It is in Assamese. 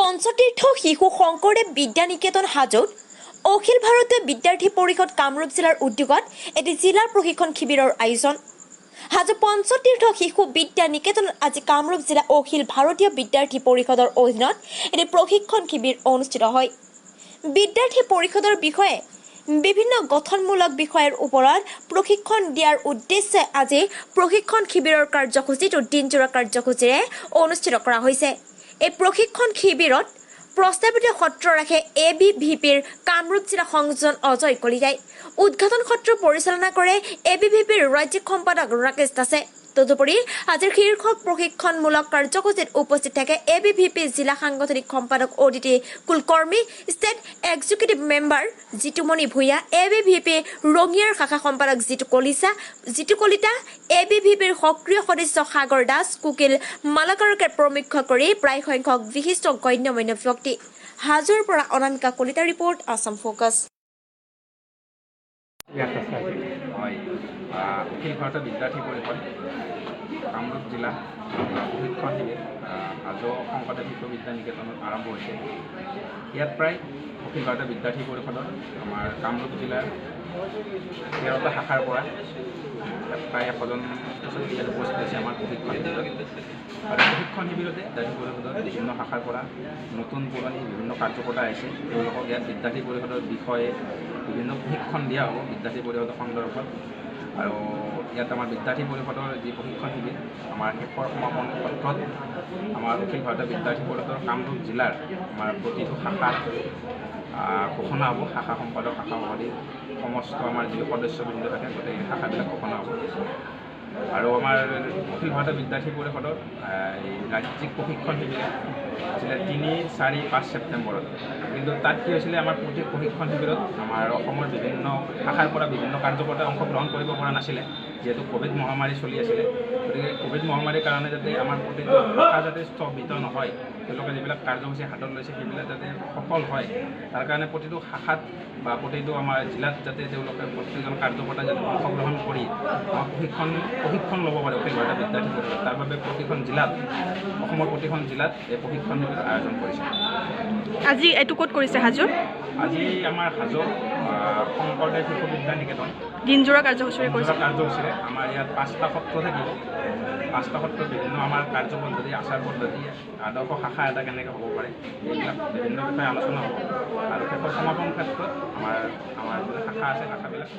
পঞ্চতীৰ্থ শিশু শংকৰদেৱ বিদ্যা নিকেতন হাজোত অখিল ভাৰতীয় বিদ্যাৰ্থী পৰিষদ কামৰূপ জিলাৰ উদ্যোগত এটি জিলা প্ৰশিক্ষণ শিবিৰৰ আয়োজন। হাজো পঞ্চতীৰ্থ শিশু বিদ্যা নিকেতনত আজি কামৰূপ জিলা অখিল ভাৰতীয় বিদ্যাৰ্থী পৰিষদৰ অধীনত এটি প্ৰশিক্ষণ শিবিৰ অনুষ্ঠিত হয়। বিদ্যাৰ্থী পৰিষদৰ বিষয়ে বিভিন্ন গঠনমূলক বিষয়ৰ ওপৰত প্ৰশিক্ষণ দিয়াৰ উদ্দেশ্যে আজি প্ৰশিক্ষণ শিবিৰৰ কাৰ্যসূচীটো দিনজোৰা কাৰ্যসূচীৰে অনুষ্ঠিত কৰা হৈছে। এই প্ৰশিক্ষণ শিবিৰত প্ৰস্তাৱিত সত্ৰ ৰাখে ABVPৰ কামৰূপ জিলা সংযোজন অজয় কলিতাই। উদ্ঘাটন সত্ৰ পৰিচালনা কৰে ABVPৰ ৰাজ্যিক সম্পাদক ৰাকেশ দাসে। তদুপৰি আজিৰ শীৰ্ষক প্ৰশিক্ষণমূলক কাৰ্যসূচীত উপস্থিত থাকে ABVP জিলা সাংগঠনিক সম্পাদক Aditi Kulkarni, state executive member Jitumoni Bhuyan, ABVP ৰঙিয়াৰ শাখা সম্পাদক জিতু কলিতা, ABVPৰ সক্ৰিয় সদস্য সাগৰ দাস, কুকিল মালাকাৰকে প্ৰমুখ কৰি প্ৰায় সংখ্যক বিশিষ্ট গণ্যমান্য ব্যক্তি। হাজোৰ পৰা অনামিকা কলিতা ৰিপৰ্ট, আসাম ফোকাছ। অখিল ভাৰতীয় বিদ্যাৰ্থী পৰিষদ কামৰূপ জিলা প্ৰশিক্ষণ শিবিৰ হাজো শংকৰদেৱ শিশু বিদ্যা নিকেতনত আৰম্ভ হৈছে। ইয়াত প্ৰায় অখিল ভাৰতীয় বিদ্যাৰ্থী পৰিষদৰ আমাৰ কামৰূপ জিলাৰ 13টা শাখাৰ পৰা প্ৰায় 100জন ইয়াত উপস্থিত হৈছে আমাৰ প্ৰশিক্ষণ শিবিৰত। আৰু প্ৰশিক্ষণ শিবিৰতে বিদ্যাৰ্থী পৰিষদৰ বিভিন্ন শাখাৰ পৰা নতুন পুৰণি বিভিন্ন কাৰ্যকৰ্তা আহিছে। তেওঁলোকক ইয়াত বিদ্যাৰ্থী পৰিষদৰ বিষয়ে বিভিন্ন প্ৰশিক্ষণ দিয়া হ'ব বিদ্যাৰ্থী পৰিষদৰ সন্দৰ্ভত। আৰু ইয়াত আমাৰ বিদ্যাৰ্থী পৰিষদৰ যি প্ৰশিক্ষণ শিবিৰ আমাৰ শেষৰ সমাপন সত্ৰত আমাৰ অখিল ভাৰতীয় বিদ্যাৰ্থী পৰিষদৰ কামৰূপ জিলাৰ আমাৰ প্ৰতিটো শাখাৰ ঘোষণা হ'ব। শাখা সম্পাদক, শাখা সভাপতি, সমস্ত আমাৰ যি সদস্যবৃন্দ থাকে গোটেই শাখাবিলাক ঘোষণা হ'ব। আৰু আমাৰ অখিল ভাৰতীয় বিদ্যাৰ্থী পৰিষদৰ এই ৰাজ্যিক প্ৰশিক্ষণ শিবিৰ আছিলে 3, 4, 5 ছেপ্টেম্বৰত। কিন্তু তাত কি হৈছিলে, আমাৰ প্ৰতি প্ৰশিক্ষণ শিবিৰত আমাৰ অসমৰ বিভিন্ন শাখাৰ পৰা বিভিন্ন কাৰ্যকৰ্তাই অংশগ্ৰহণ কৰিব পৰা নাছিলে, যিহেতু ক'ভিড মহামাৰী চলি আছিলে। গতিকে ক'ভিড মহামাৰীৰ কাৰণে যাতে আমাৰ প্ৰতিটো শাখা যাতে স্থগিত নহয়, তেওঁলোকে যিবিলাক কাৰ্যসূচী হাতত লৈছে সেইবিলাক যাতে সফল হয়, তাৰ কাৰণে প্ৰতিটো শাখাত বা প্ৰতিটো আমাৰ জিলাত যাতে তেওঁলোকে প্ৰতিজন কাৰ্যকৰ্তাই যাতে অংশগ্ৰহণ কৰি আমাৰ প্ৰশিক্ষণ ল'ব পাৰে অখিল ভাৰতীয় বিদ্যাৰ্থী পৰিষদ। তাৰ বাবে প্ৰতিখন জিলাত, অসমৰ প্ৰতিখন জিলাত এই প্ৰশিক্ষণ শিবিৰ আয়োজন কৰিছে। আজি এইটো ক'ত কৰিছে? হাজোত আজি আমাৰ হাজো শংকৰদেৱ শিশু বিদ্যা নিকেতন দিনজোৰা কাৰ্যসূচীৰে আমাৰ ইয়াত 5টা সত্ৰ থাকিব। 5টা সত্ৰত বিভিন্ন আমাৰ কাৰ্যপদ্ধতি, আচাৰ পদ্ধতি, আদৰ্শ শাখা এটা কেনেকৈ হ'ব পাৰে, এইবিলাক বিভিন্ন বিষয়ে আলোচনা হ'ব। আৰু শেষৰ সমাপন ক্ষেত্ৰত আমাৰ শাখা আছে, শাখাবিলাক